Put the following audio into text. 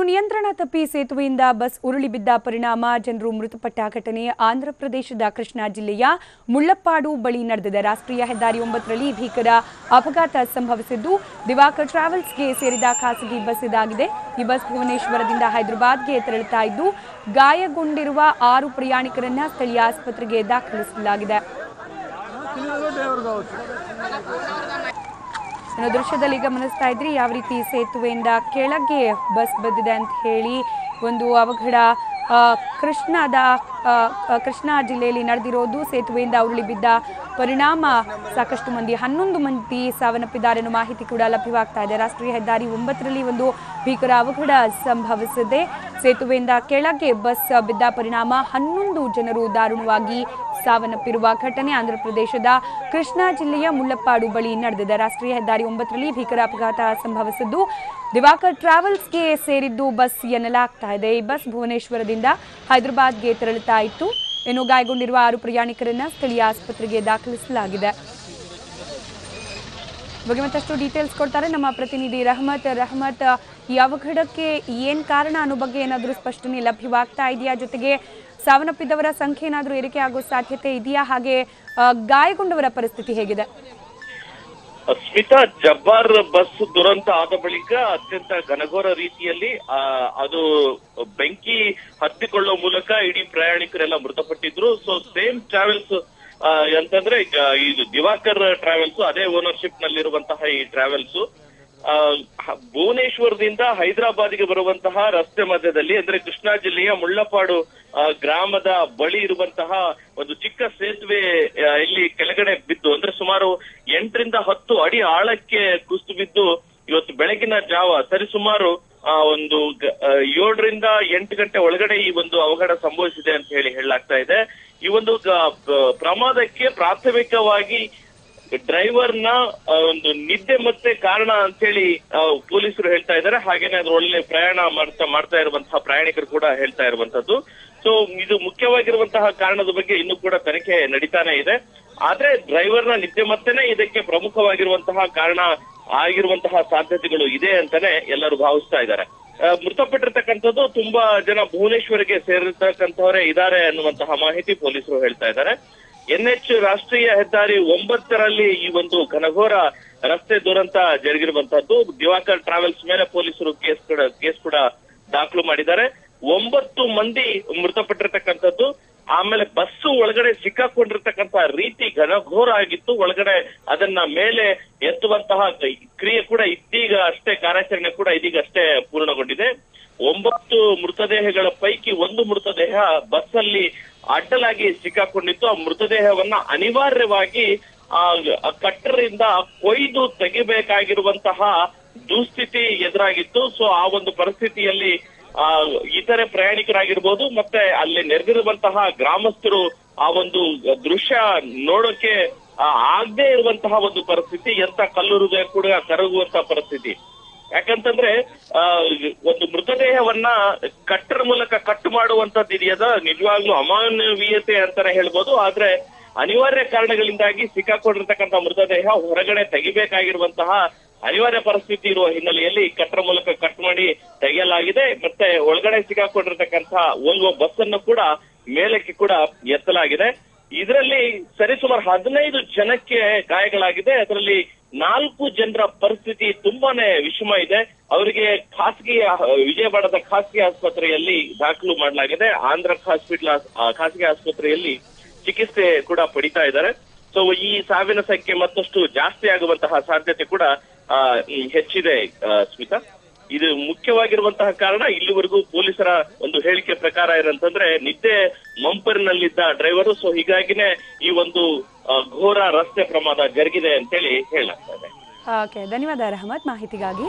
ನಿಯಂತ್ರಣ ತಪ್ಪಿ ಸೇತುವೆಯಿಂದ ಬಸ್ ಉರುಳಿ ಬಿದ್ದ ಪರಿಣಾಮ ಜನರು ಮೃತಪಟ್ಟ ಘಟನೆ ಆಂಧ್ರಪ್ರದೇಶದ ಕೃಷ್ಣಾ ಜಿಲ್ಲೆಯ ಮುಳ್ಳಪ್ಪಾಡು ಬಳಿ ನಡೆದಿದೆ. ರಾಷ್ಟ್ರೀಯ ಹೆದ್ದಾರಿ 9ರಲ್ಲಿ ಭೀಕರ ಅಪಘಾತ ಸಂಭವಿಸಿದ್ದು, ದಿವಾಕರ್ ಟ್ರಾವೆಲ್ಸ್ಗೆ ಸೇರಿದ ಖಾಸಗಿ ಬಸ್ ಇದಾಗಿದೆ. ಈ ಬಸ್ ಭುವನೇಶ್ವರದಿಂದ ಹೈದರಾಬಾದ್ಗೆ ತೆರಳುತ್ತಾ ಇದ್ದು, ಗಾಯಗೊಂಡಿರುವ 6 ಪ್ರಯಾಣಿಕರನ್ನ ಸ್ಥಳೀಯ ಆಸ್ಪತ್ರೆಗೆ ದಾಖಲಿಸಲಾಗಿದೆ. ದೃಶ್ಯದಲ್ಲಿ ಗಮನಿಸ್ತಾ ಇದ್ರಿ ಯಾವ ರೀತಿ ಸೇತುವೆಯಿಂದ ಕೆಳಗೆ ಬಸ್ ಬಿದ್ದಿದೆ ಅಂತ ಹೇಳಿ. ಒಂದು ಅವಘಡ ಕೃಷ್ಣಾ ಜಿಲ್ಲೆಯಲ್ಲಿ ನಡೆದಿರೋದು. ಸೇತುವೆಯಿಂದ ಉರುಳಿ ಬಿದ್ದ ಪರಿಣಾಮ ಸಾಕಷ್ಟು ಮಂದಿ 11 ಮಂದಿ ಸಾವನ್ನಪ್ಪಿದ್ದಾರೆ ಅನ್ನೋ ಮಾಹಿತಿ ಕೂಡ ಲಭ್ಯವಾಗ್ತಾ ಇದೆ. ರಾಷ್ಟ್ರೀಯ ಹೆದ್ದಾರಿ 9ರಲ್ಲಿ ಒಂದು ಭೀಕರ ಅವಘಡ ಸಂಭವಿಸಿದೆ. ಸೇತುವೆಯಿಂದ ಕೆಳಗೆ ಬಸ್ ಬಿದ್ದ ಪರಿಣಾಮ 11 ಜನರು ದಾರುಣವಾಗಿ ಸಾವನ್ನಪ್ಪಿರುವ ಘಟನೆ ಆಂಧ್ರಪ್ರದೇಶದ ಕೃಷ್ಣಾ ಜಿಲ್ಲೆಯ ಮುಳ್ಳಪ್ಪಾಡು ಬಳಿ ನಡೆದಿದೆ. ರಾಷ್ಟ್ರೀಯ ಹೆದ್ದಾರಿ 9ರಲ್ಲಿ ಭೀಕರ ಅಪಘಾತ ಸಂಭವಿಸಿದ್ದು, ದಿವಾಕರ್ ಟ್ರಾವೆಲ್ಸ್ಗೆ ಸೇರಿದ್ದು ಬಸ್ ಎನ್ನಲಾಗ್ತಾ ಇದೆ. ಈ ಬಸ್ ಭುವನೇಶ್ವರದಿಂದ ಹೈದರಾಬಾದ್ಗೆ ತೆರಳುತ್ತಾ ಇತ್ತು. ಇನ್ನು ಗಾಯಗೊಂಡಿರುವ 6 ಪ್ರಯಾಣಿಕರನ್ನ ಸ್ಥಳೀಯ ಆಸ್ಪತ್ರೆಗೆ ದಾಖಲಿಸಲಾಗಿದೆ. ಬಗ್ಗೆ ಮತ್ತಷ್ಟು ಡೀಟೇಲ್ಸ್ ಕೊಡ್ತಾರೆ ನಮ್ಮ ಪ್ರತಿನಿಧಿ ರಹಮತ್. ಈ ಅವಘಡಕ್ಕೆ ಏನ್ ಕಾರಣ ಅನ್ನೋ ಬಗ್ಗೆ ಏನಾದರೂ ಸ್ಪಷ್ಟನೆ ಲಭ್ಯವಾಗ್ತಾ ಇದೆಯಾ? ಜೊತೆಗೆ ಸಾವನ್ನಪ್ಪಿದವರ ಸಂಖ್ಯೆ ಏನಾದರೂ ಏರಿಕೆ ಆಗೋ ಸಾಧ್ಯತೆ ಇದೆಯಾ? ಹಾಗೆ ಗಾಯಗೊಂಡವರ ಪರಿಸ್ಥಿತಿ ಹೇಗಿದೆ? ಸ್ಮಿತಾ, ಜಬ್ಬಾರ್ ಬಸ್ ದುರಂತ ಆದ ಬಳಿಕ ಅತ್ಯಂತ ಘನಘೋರ ರೀತಿಯಲ್ಲಿ ಅದು ಬೆಂಕಿ ಹತ್ತಿಕೊಳ್ಳುವ ಮೂಲಕ ಇಡೀ ಪ್ರಯಾಣಿಕರೆಲ್ಲ ಮೃತಪಟ್ಟಿದ್ರು. ಸೊ ಸೇಮ್ ಟ್ರಾವೆಲ್ಸ್ ಅಂತಂದ್ರೆ ಇದು ದಿವಾಕರ್ ಟ್ರಾವೆಲ್ಸ್, ಅದೇ ಓನರ್ಶಿಪ್ ನಲ್ಲಿರುವಂತಹ ಈ ಟ್ರಾವೆಲ್ಸ್ ಭುವನೇಶ್ವರದಿಂದ ಹೈದರಾಬಾದ್ಗೆ ಬರುವಂತಹ ರಸ್ತೆ ಮಧ್ಯದಲ್ಲಿ, ಅಂದ್ರೆ ಕೃಷ್ಣಾ ಜಿಲ್ಲೆಯ ಮುಳ್ಳಪ್ಪಾಡು ಗ್ರಾಮದ ಬಳಿ ಇರುವಂತಹ ಒಂದು ಚಿಕ್ಕ ಸೇತುವೆ ಇಲ್ಲಿ ಕೆಳಗಡೆ ಬಿದ್ದು, ಅಂದ್ರೆ ಸುಮಾರು 8 ರಿಂದ 10 ಅಡಿ ಆಳಕ್ಕೆ ಕುಸಿದು ಬಿದ್ದು ಇವತ್ತು ಬೆಳಗಿನ ಜಾವ ಸರಿಸುಮಾರು ಒಂದು 7 ರಿಂದ 8 ಗಂಟೆ ಒಳಗಡೆ ಈ ಒಂದು ಅವಘಡ ಸಂಭವಿಸಿದೆ ಅಂತ ಹೇಳಲಾಗ್ತಾ ಇದೆ. ಈ ಒಂದು ಪ್ರಮಾದಕ್ಕೆ ಪ್ರಾಥಮಿಕವಾಗಿ ಡ್ರೈವರ್ನ ಒಂದು ನಿದ್ದೆ ಮತ್ತೆ ಕಾರಣ ಅಂತ ಹೇಳಿ ಪೊಲೀಸರು ಹೇಳ್ತಾ ಇದ್ದಾರೆ. ಹಾಗೇನೆ ಅದ್ರ ಒಳ್ಳೆ ಪ್ರಯಾಣ ಮಾಡ್ತಾ ಇರುವಂತಹ ಪ್ರಯಾಣಿಕರು ಕೂಡ ಹೇಳ್ತಾ ಇರುವಂತದ್ದು. ಸೊ ಇದು ಮುಖ್ಯವಾಗಿರುವಂತಹ ಕಾರಣದ ಬಗ್ಗೆ ಇನ್ನೂ ಕೂಡ ತನಿಖೆ ನಡೀತಾನೆ ಇದೆ. ಆದ್ರೆ ಡ್ರೈವರ್ನ ನಿದ್ದೆ ಮತ್ತೆನೆ ಇದಕ್ಕೆ ಪ್ರಮುಖವಾಗಿರುವಂತಹ ಕಾರಣ ಆಗಿರುವಂತಹ ಸಾಧ್ಯತೆಗಳು ಇದೆ ಅಂತಾನೆ ಎಲ್ಲರೂ ಭಾವಿಸ್ತಾ ಇದ್ದಾರೆ. ಮೃತಪಟ್ಟಿರ್ತಕ್ಕಂಥದ್ದು ತುಂಬಾ ಜನ ಭುವನೇಶ್ವರಿಗೆ ಸೇರಿರ್ತಕ್ಕಂಥವರೇ ಇದ್ದಾರೆ ಅನ್ನುವಂತಹ ಮಾಹಿತಿ ಪೊಲೀಸರು ಹೇಳ್ತಾ ಇದ್ದಾರೆ. NH ರಾಷ್ಟ್ರೀಯ ಹೆದ್ದಾರಿ 9ರಲ್ಲಿ ಈ ಒಂದು ಘನಘೋರ ರಸ್ತೆ ದುರಂತ ಜರುಗಿರುವಂತಹದ್ದು. ದಿವಾಕರ್ ಟ್ರಾವೆಲ್ಸ್ ಮೇಲೆ ಪೊಲೀಸರು ಕೇಸ್ ಕೂಡ ದಾಖಲು ಮಾಡಿದ್ದಾರೆ. 9 ಮಂದಿ ಮೃತಪಟ್ಟಿರ್ತಕ್ಕಂಥದ್ದು. ಆಮೇಲೆ ಬಸ್ಸು ಒಳಗಡೆ ಸಿಕ್ಕಾಕೊಂಡಿರ್ತಕ್ಕಂಥ ರೀತಿ ಘನಘೋರ ಆಗಿತ್ತು. ಒಳಗಡೆ ಅದನ್ನ ಮೇಲೆ ಎತ್ತುವಂತಹ ಕ್ರಿಯೆ ಕೂಡ ಇದೀಗ ಅಷ್ಟೇ, ಕಾರ್ಯಾಚರಣೆ ಕೂಡ ಇದೀಗ ಅಷ್ಟೇ ಪೂರ್ಣಗೊಂಡಿದೆ. 9 ಮೃತದೇಹಗಳ ಪೈಕಿ 1 ಮೃತದೇಹ ಬಸ್ಸಲ್ಲಿ ಅಡ್ಡಲಾಗಿ ಸಿಕ್ಕಾಕೊಂಡಿತ್ತು. ಆ ಮೃತದೇಹವನ್ನ ಅನಿವಾರ್ಯವಾಗಿ ಕಟ್ಟರಿಂದ ಕೊಯ್ದು ತೆಗಿಬೇಕಾಗಿರುವಂತಹ ದುಸ್ಥಿತಿ ಎದುರಾಗಿತ್ತು. ಸೊ ಆ ಒಂದು ಪರಿಸ್ಥಿತಿಯಲ್ಲಿ ಇತರೆ ಪ್ರಯಾಣಿಕರಾಗಿರ್ಬೋದು, ಮತ್ತೆ ಅಲ್ಲಿ ನೆರೆದಿರುವಂತಹ ಗ್ರಾಮಸ್ಥರು ಆ ಒಂದು ದೃಶ್ಯ ನೋಡೋಕೆ ಆಗದೆ ಇರುವಂತಹ ಒಂದು ಪರಿಸ್ಥಿತಿ, ಎಂತ ಕಲ್ಲು ಹೃದಯ ಕೂಡ ಕರಗುವಂತಹ ಪರಿಸ್ಥಿತಿ. ಯಾಕಂತಂದ್ರೆ ಒಂದು ಮೃತದೇಹವನ್ನ ಕಟ್ಟರ ಮೂಲಕ ಕಟ್ ಮಾಡುವಂತದ್ದು ಇದೆಯದ ನಿಜವಾಗ್ಲೂ ಅಮಾನವೀಯತೆ ಅಂತಾನೆ ಹೇಳ್ಬೋದು. ಆದ್ರೆ ಅನಿವಾರ್ಯ ಕಾರಣಗಳಿಂದಾಗಿ ಸಿಕ್ಕಾಕೊಂಡಿರ್ತಕ್ಕಂಥ ಮೃತದೇಹ ಹೊರಗಡೆ ತೆಗಿಬೇಕಾಗಿರುವಂತಹ ಅನಿವಾರ್ಯ ಪರಿಸ್ಥಿತಿ ಇರುವ ಹಿನ್ನೆಲೆಯಲ್ಲಿ ಕಟ್ಟರ ಮೂಲಕ ಕಟ್ ಮಾಡಿ ತೆಗೆಯಲಾಗಿದೆ. ಮತ್ತೆ ಒಳಗಡೆ ಸಿಕ್ಕಾಕೊಂಡಿರ್ತಕ್ಕಂಥ ಓಲ್ವೋ ಬಸ್ ಅನ್ನು ಕೂಡ ಮೇಲಕ್ಕೆ ಕೂಡ ಎತ್ತಲಾಗಿದೆ. ಇದರಲ್ಲಿ ಸರಿಸುಮಾರು 15 ಜನಕ್ಕೆ ಗಾಯಗಳಾಗಿದೆ. ಅದರಲ್ಲಿ 4 ಜನರ ಪರಿಸ್ಥಿತಿ ತುಂಬಾನೇ ವಿಷಮ ಇದೆ. ಅವರಿಗೆ ವಿಜಯವಾಡದ ಖಾಸಗಿ ಆಸ್ಪತ್ರೆಯಲ್ಲಿ ದಾಖಲು ಮಾಡಲಾಗಿದೆ. ಆಂಧ್ರ ಖಾಸಗಿ ಆಸ್ಪತ್ರೆಯಲ್ಲಿ ಚಿಕಿತ್ಸೆ ಕೂಡ ಪಡಿತಾ ಇದ್ದಾರೆ. ಸೊ ಈ ಸಾವಿನ ಸಂಖ್ಯೆ ಮತ್ತಷ್ಟು ಜಾಸ್ತಿ ಆಗುವಂತಹ ಸಾಧ್ಯತೆ ಕೂಡ ಹೆಚ್ಚಿದೆ ಸ್ಮಿತಾ. ಇದು ಮುಖ್ಯವಾಗಿರುವಂತಹ ಕಾರಣ ಇಲ್ಲಿವರೆಗೂ ಪೊಲೀಸರ ಒಂದು ಹೇಳಿಕೆ ಪ್ರಕಾರ ಏನಂತಂದ್ರೆ ನಿದ್ದೆ ಮಂಪರ್ನಲ್ಲಿದ್ದ ಡ್ರೈವರು. ಸೊ ಹೀಗಾಗಿನೇ ಈ ಒಂದು ಘೋರ ರಸ್ತೆ ಪ್ರಮಾದ ಜರುಗಿದೆ ಅಂತೇಳಿ ಹೇಳಲಾಗ್ತಾ ಇದೆ. ಧನ್ಯವಾದ ರಹಮತ್ ಮಾಹಿತಿಗಾಗಿ.